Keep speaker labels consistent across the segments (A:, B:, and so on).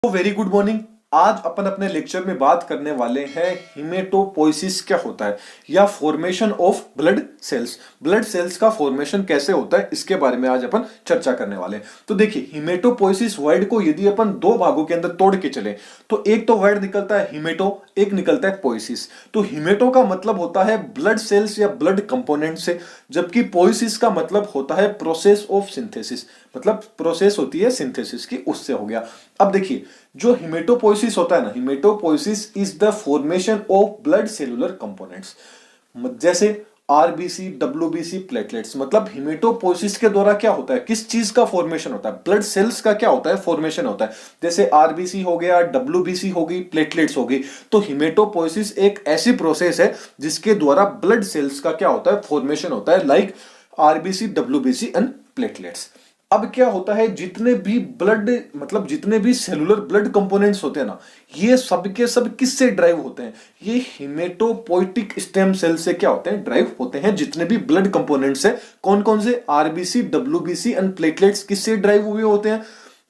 A: तो very good morning. आज अपन अपने लेक्चर में बात करने वाले हैं हीमेटोपोइसिस क्या होता है या formation of blood cells. Blood cells का फॉर्मेशन कैसे होता है इसके बारे में आज अपन चर्चा करने वाले हैं। तो देखिए, हीमेटोपोइसिस वर्ड को यदि अपन दो भागों के अंदर तोड़ के चले तो एक तो वर्ड निकलता है हीमेटो, एक निकलता है पोइसिस। तो हीमेटो का मतलब होता है ब्लड सेल्स या ब्लड कंपोनेंट से, जबकि पोइसिस का मतलब होता है प्रोसेस ऑफ सिंथेसिस, मतलब प्रोसेस होती है सिंथेसिस की, उससे हो गया। अब देखिए, जो हिमेटोपोइसिस होता है ना, haematopoiesis is the formation of blood cellular components, जैसे आरबीसी, डब्ल्यूबीसी, प्लेटलेट्स। मतलब हिमेटोपोइसिस के द्वारा क्या होता है, किस चीज का फॉर्मेशन होता है, ब्लड सेल्स का क्या होता है, फॉर्मेशन होता है। जैसे आरबीसी हो गया, डब्ल्यूबीसी हो गई, प्लेटलेट्स हो गई। तो हिमेटोपोइसिस एक ऐसी प्रोसेस है जिसके द्वारा ब्लड सेल्स का क्या होता है, फॉर्मेशन होता है, like RBC, WBC and platelets. अब क्या होता है, जितने भी ब्लड मतलब जितने भी सेलुलर ब्लड कंपोनेंट्स होते हैं ना, ये सब के सब किससे ड्राइव होते हैं, ये हिमेटोपोइटिक स्टेम सेल से क्या होते हैं, ड्राइव होते हैं। जितने भी ब्लड कंपोनेंट्स है, कौन कौन से, आरबीसी, डब्ल्यूबीसी एंड प्लेटलेट्स, किससे ड्राइव हुए होते हैं,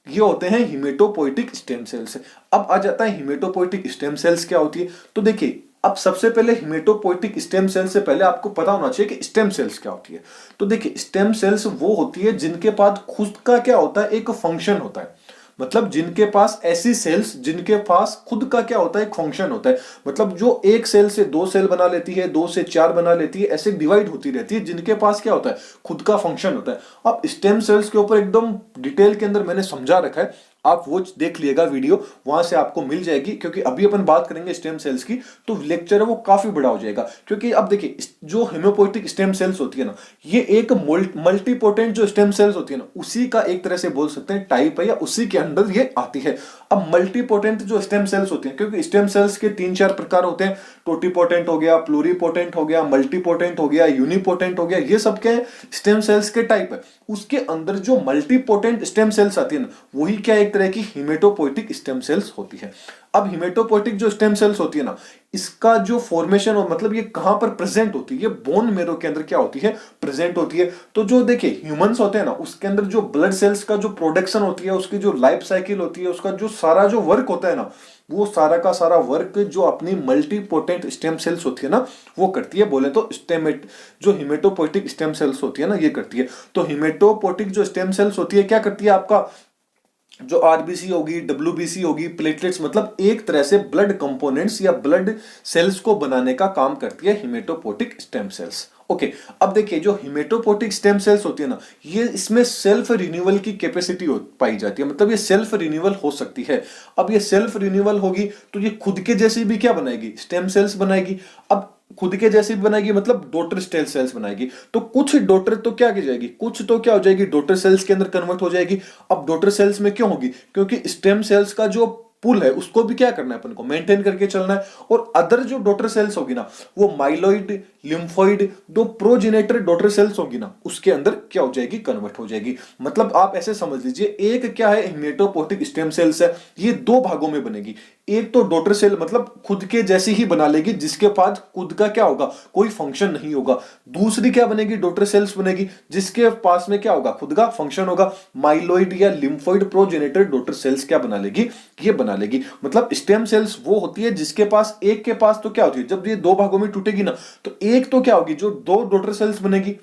A: ये होते हैं हिमेटोपोइटिक स्टेम सेल से। अब आ जाता है हिमेटोपोइटिक स्टेम सेल्स क्या होती है। तो देखिए, अब सबसे पहले हिमेटोपोइटिक स्टेम सेल से पहले आपको पता होना चाहिए कि स्टेम सेल्स क्या होती है। तो देखिए, स्टेम सेल्स वो होती है जिनके पास खुद का क्या होता है, एक फंक्शन होता है। मतलब जिनके पास ऐसी सेल्स जिनके पास खुद का क्या होता है, एक फंक्शन होता है। मतलब जो एक सेल से दो सेल बना लेती है, दो से चार बना लेती है, ऐसे डिवाइड होती रहती है, जिनके पास क्या होता है, खुद का फंक्शन होता है। अब स्टेम सेल्स के ऊपर एकदम डिटेल के अंदर मैंने समझा रखा है, आप वो देख लिएगा वीडियो, वहां से आपको मिल जाएगी। क्योंकि अभी अपन बात करेंगे स्टेम सेल्स की, तो लेक्चर है वो काफी बड़ा हो जाएगा। क्योंकि अब देखिए, जो हेमोपोइटिक स्टेम सेल्स होती है ना, ये एक मल्टीपोटेंट जो स्टेम सेल्स होती है ना, उसी का एक तरह से बोल सकते हैं टाइप है, या उसी के अंदर ये आती है। अब मल्टीपोटेंट जो स्टेम सेल्स होती हैं, क्योंकि स्टेम सेल्स के तीन चार प्रकार होते हैं, टोटीपोटेंट हो गया, प्लूरीपोटेंट हो गया, मल्टीपोटेंट हो गया, यूनिपोटेंट हो गया, ये सब क्या है, स्टेम सेल्स के टाइप है। उसके अंदर जो मल्टीपोटेंट स्टेम सेल्स आती है ना, वही क्या एक तरह की हिमेटोपोइटिक स्टेम सेल्स होती है। अब हिमेटोपोइटिक जो स्टेम सेल्स होती है ना, इसका जो फॉर्मेशन हो, मतलब ये कहां पर प्रेजेंट होती है, ये बोन मेरो के अंदर क्या होती है, प्रेजेंट होती है। तो जो देखिए ह्यूमंस होते हैं ना, उसके अंदर जो ब्लड सेल्स का जो प्रोडक्शन होती है, उसकी जो लाइफ साइकिल होती है, उसका जो सारा जो वर्क होता है ना, वो सारा का सारा वर्क जो अपनी मल्टीपोटेंट स्टेम सेल्स होती है ना, वो करती है। बोले तो स्टेमेट जो हिमेटोपोइटिक स्टेम सेल्स होती है ना, ये करती है। तो हिमेटोपोइटिक जो स्टेम सेल्स होती है क्या करती है, आपका जो आरबीसी होगी, डब्ल्यूबीसी होगी, प्लेटलेट्स, मतलब एक तरह से ब्लड कंपोनेंट्स या ब्लड सेल्स को बनाने का काम करती है हिमेटोपोइटिक स्टेम सेल्स। ओके, अब देखिए, जो हिमेटोपोइटिक स्टेम सेल्स होती है ना, ये इसमें सेल्फ रिन्यूअल की कैपेसिटी पाई जाती है। मतलब ये सेल्फ रिन्यूअल हो सकती है। अब ये सेल्फ रिन्यूअल होगी तो ये खुद के जैसी भी क्या बनाएगी, स्टेम सेल्स बनाएगी। अब खुद के जैसी भी बनाएगी, मतलब डॉटर स्टेल सेल्स बनाएगी। तो कुछ डॉटर तो क्या की जाएगी, कुछ तो क्या हो जाएगी, डॉटर सेल्स के अंदर कन्वर्ट हो जाएगी। अब डॉटर सेल्स में क्यों होगी, क्योंकि स्टेम सेल्स का जो पुल है उसको भी क्या करना है, अपन को मेंटेन करके चलना है। और अदर जो डॉटर सेल्स होगी ना, वो माइलॉइड, लिम्फोइड, दो प्रोजेनेटर डॉटर सेल्स होगी ना, उसके अंदर क्या हो जाएगी, कन्वर्ट हो जाएगी। मतलब आप ऐसे समझ लीजिए, एक क्या है, हिमेटोपोइटिक स्टेम सेल्स है, ये दो भागों में बनेगी। एक तो डॉटर सेल, मतलब खुद के जैसी ही बना लेगी, जिसके पास खुद का क्या होगा, कोई फंक्शन नहीं होगा। दूसरी क्या बनेगी, डॉटर सेल्स बनेगी, जिसके पास में क्या होगा, खुद का फंक्शन होगा। माइलॉइड या लिम्फोइड प्रोजेनेटर डॉटर सेल्स क्या बना लेगी, ये बना लेगी। मतलब स्टेम सेल्स वो होती है जिसके पास, एक के पास तो क्या होती है, जब ये दो भागों में टूटेगी ना, तो एक तो क्या होगी, जो दो डॉटर सेल्स बनेगी।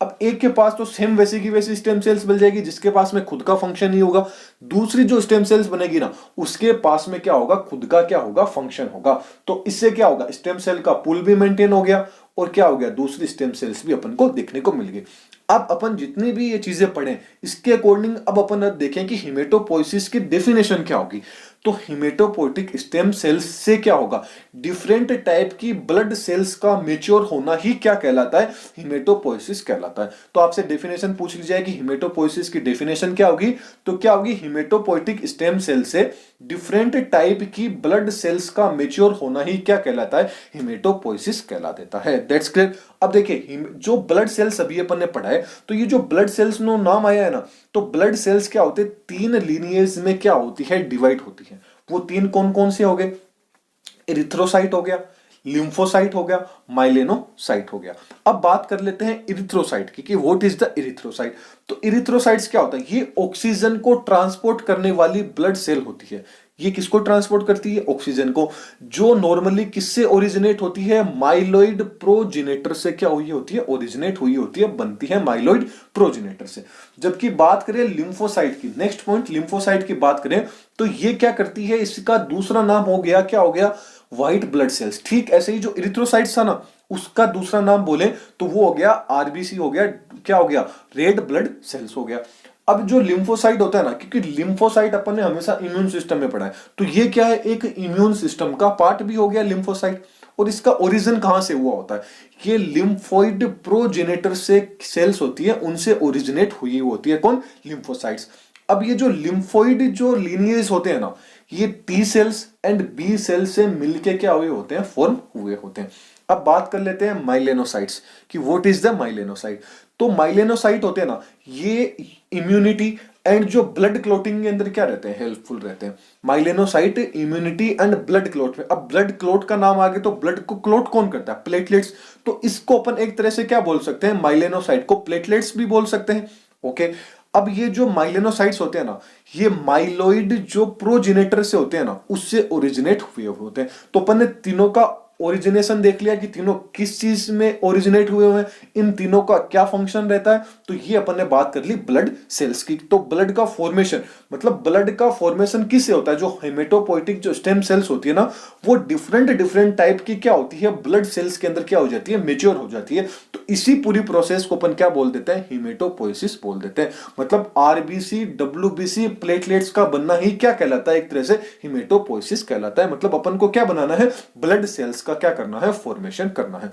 A: अब एक के पास तो सेम वैसी की वैसी स्टेम सेल्स मिल जाएगी, जिसके पास में खुद का फंक्शन नहीं होगा। दूसरी जो स्टेम सेल्स बनेगी ना, उसके पास में क्या होगा, खुद का क्या होगा, फंक्शन होगा। तो इससे क्या होगा, स्टेम सेल का पुल भी मेंटेन हो गया, और क्या हो गया, दूसरी स्टेम सेल्स भी अपन को देखने को मिल गई। अब अपन जितनी भी ये चीजें पढ़ें, इसके अकॉर्डिंग अब अपन देखें कि हिमेटोपोइसिस की डेफिनेशन क्या होगी। तो हिमेटोपोइटिक स्टेम सेल्स से क्या होगा, डिफरेंट टाइप की ब्लड सेल्स का मेच्योर होना ही क्या कहलाता है, हिमेटोपोइसिस कहलाता है। तो आपसे डेफिनेशन पूछ ली जाए कि हिमेटोपोइसिस की डेफिनेशन क्या होगी, तो क्या होगी, हिमेटोपोइटिक स्टेम सेल से डिफरेंट टाइप की ब्लड सेल्स का मेच्योर होना ही क्या कहलाता है, हिमेटोपोइसिस कहला देता है। That's clear. अब देखिए, जो ब्लड सेल्स अभी अपन ने पढ़ा है, तो ये जो ब्लड सेल्स नो नाम आया है ना, तो ब्लड सेल्स क्या होते हैं, तीन लीनिएज में क्या होती है, डिवाइड होती है। वो तीन कौन कौन से हो गए, एरिथ्रोसाइट हो गया, लिम्फोसाइट हो गया, माइलेनोसाइट हो गया। अब बात कर लेते हैं इरिथ्रोसाइट की कि व्हाट इज द इरिथ्रोसाइट। तो इरिथ्रोसाइट्स क्या होता है? ये ऑक्सीजन को ट्रांसपोर्ट करने वाली ब्लड सेल होती है। ये किसको ट्रांसपोर्ट करती है? ऑक्सीजन को। जो नॉर्मली किससे ओरिजिनेट होती है? माइलोइड प्रोजेनेटर से क्या हुई होती है? ओरिजिनेट हुई होती है, बनती है माइलोइड प्रोजेनेटर से। जबकि बात करें लिम्फोसाइट की, नेक्स्ट पॉइंट लिम्फोसाइट की बात करें तो ये क्या करती है? इसका दूसरा नाम हो गया, क्या हो गया? White blood cells. ठीक ऐसे ही जो इरिथ्रोसाइट्स था ना, उसका दूसरा नाम बोले तो वो हो गया आरबीसी हो गया, क्या हो गया? रेड ब्लड सेल्स हो गया। अब जो लिम्फोसाइट होता है ना, क्योंकि लिम्फोसाइट अपन ने हमेशा इम्यून सिस्टम में पढ़ा है, तो ये क्या है? एक इम्यून सिस्टम का पार्ट भी हो गया लिम्फोसाइट। और इसका ओरिजिन कहां से हुआ होता है? ये लिम्फोइड प्रोजेनेटर से सेल्स होती है, उनसे ओरिजिनेट हुई होती है। कौन? लिम्फोसाइट्स। अब ये जो लिम्फोइड जो लीनिएज होते हैं ना, ये T cells and B cells से मिलके क्या हुए होते हैं? फॉर्म हुए होते हैं। अब बात कर लेते हैं माइलेनोसाइट्स कि व्हाट इज द माइलेनोसाइट। तो माइलेनोसाइट होते हैं ना, ये इम्यूनिटी एंड जो ब्लड क्लोटिंग के अंदर क्या रहते हैं? हेल्पफुल रहते हैं। माइलेनोसाइट इम्यूनिटी एंड ब्लड क्लोट में। अब ब्लड क्लोट का नाम आगे, तो ब्लड को क्लोट कौन करता है? प्लेटलेट्स। तो इसको अपन एक तरह से क्या बोल सकते हैं? माइलेनोसाइट को प्लेटलेट्स भी बोल सकते हैं। ओके। अब ये जो माइलेनोसाइट्स होते हैं ना, ये माइलोइड जो प्रोजेनेटर से होते हैं ना, उससे ओरिजिनेट हुए होते हैं। तो अपन ने तीनों का ओरिजिनेशन देख लिया कि तीनों किस चीज में ओरिजिनेट हुए हुए हैं, इन तीनों का क्या फंक्शन रहता है। तो ये अपन ने बात कर ली ब्लड सेल्स की। तो ब्लड का फॉर्मेशन, मतलब ब्लड का फॉर्मेशन किससे होता है? जो हेमेटोपोइटिक जो स्टेम सेल्स होती है ना, वो डिफरेंट डिफरेंट टाइप की क्या होती है? ब्लड सेल्स के अंदर क्या हो जाती है? मेच्योर हो जाती है। तो इसी पूरी प्रोसेस को अपन क्या बोल देते हैं? हेमेटोपोइसिस बोल देते हैं। मतलब आरबीसी डब्ल्यूबीसी प्लेटलेट्स का बनना ही क्या कहलाता है? एक तरह से हेमेटोपोइसिस कहलाता है। मतलब अपन को क्या बनाना है? ब्लड सेल्स का क्या करना है? फॉर्मेशन करना है।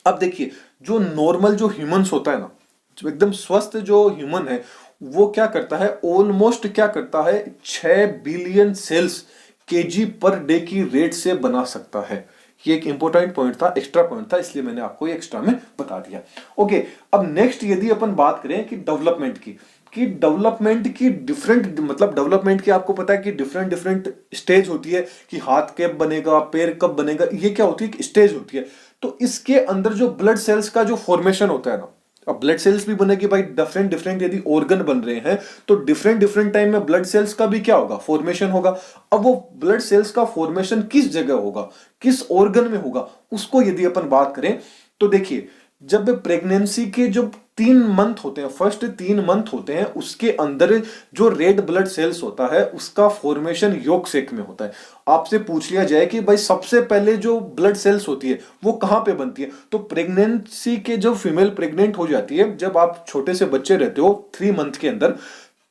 A: अब देखिए, जो नॉर्मल जो ह्यूमंस होता है ना, जो एकदम स्वस्थ जो ह्यूमन है, वो क्या करता है? ऑलमोस्ट क्या करता है? 6 बिलियन सेल्स केजी पर डे की रेट से बना सकता है। ये एक इंपॉर्टेंट पॉइंट था, एक्स्ट्रा पॉइंट था, इसलिए मैंने आपको ये एक्स्ट्रा में बता दिया। ओके। अब नेक्स्ट यदि अपन बात करें कि डेवलपमेंट की, डिफरेंट, मतलब डेवलपमेंट की आपको पता है कि डिफरेंट डिफरेंट स्टेज होती है कि हाथ कब बनेगा, पैर कब बनेगा, ये क्या होती है? स्टेज होती है। तो इसके अंदर जो ब्लड सेल्स का जो फॉर्मेशन होता है ना, अब ब्लड सेल्स भी बनेगी भाई, डिफरेंट डिफरेंट यदि ऑर्गन बन रहे हैं तो डिफरेंट डिफरेंट टाइम में ब्लड सेल्स का भी क्या होगा? फॉर्मेशन होगा। अब वो ब्लड सेल्स का फॉर्मेशन किस जगह होगा, किस ऑर्गन में होगा, उसको यदि अपन बात करें तो देखिए, जब प्रेगनेंसी के जो 3 मंथ होते हैं, फर्स्ट 3 मंथ होते हैं, उसके अंदर जो रेड ब्लड सेल्स होता है उसका फॉर्मेशन यॉर्क सेक में होता है। आपसे पूछ लिया जाए कि भाई सबसे पहले जो ब्लड सेल्स होती है वो कहां पे बनती है, तो प्रेगनेंसी के जब फीमेल प्रेग्नेंट हो जाती है, जब आप छोटे से बच्चे रहते हो 3 मंथ के अंदर,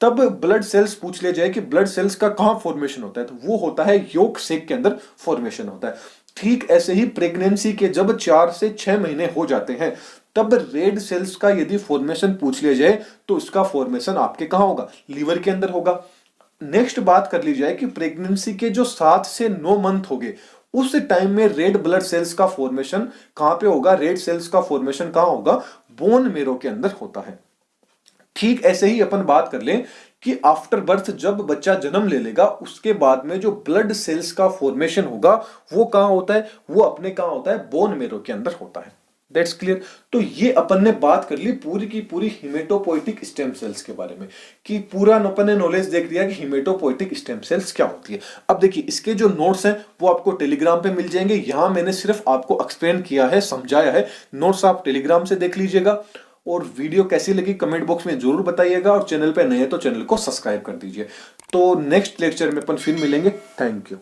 A: तब ब्लड सेल्स पूछ लिया जाए कि ब्लड सेल्स का कहां फॉर्मेशन होता है, तो वो होता है यॉर्क सेक के अंदर फॉर्मेशन होता है। ठीक ऐसे ही प्रेगनेंसी के जब 4 से 6 महीने हो जाते हैं, तब रेड सेल्स का यदि फॉर्मेशन पूछ लिया जाए तो इसका फॉर्मेशन आपके कहां होगा? लीवर के अंदर होगा। नेक्स्ट बात कर ली जाए कि प्रेगनेंसी के जो 7 से 9 मंथ हो गए, उस टाइम में रेड ब्लड सेल्स का फॉर्मेशन कहां पे होगा? रेड सेल्स का फॉर्मेशन कहां होगा? बोन मेरो के अंदर होता है। ठीक ऐसे ही अपन बात कर लें कि आफ्टर बर्थ, जब बच्चा जन्म ले लेगा, उसके बाद में जो ब्लड सेल्स का फॉर्मेशन होगा वो कहां होता है? वो अपने कहां होता है? बोन मेरो के अंदर होता है। That's clear. तो ये अपन ने बात कर ली पूरी की पूरी हिमेटोपोइटिक स्टेम सेल्स के बारे में, कि पूरा अपन ने नॉलेज देख लिया कि हिमेटोपोइटिक स्टेम सेल्स क्या होती है। अब देखिए, इसके जो नोट्स हैं वो आपको टेलीग्राम पे मिल जाएंगे। यहां मैंने सिर्फ आपको एक्सप्लेन किया है, समझाया है। नोट्स आप टेलीग्राम से देख लीजिएगा। और वीडियो कैसी लगी कमेंट बॉक्स में जरूर बताइएगा, और चैनल पे नए हैं तो चैनल को सब्सक्राइब कर दीजिए। तो नेक्स्ट लेक्चर में अपन फिर मिलेंगे। Thank you.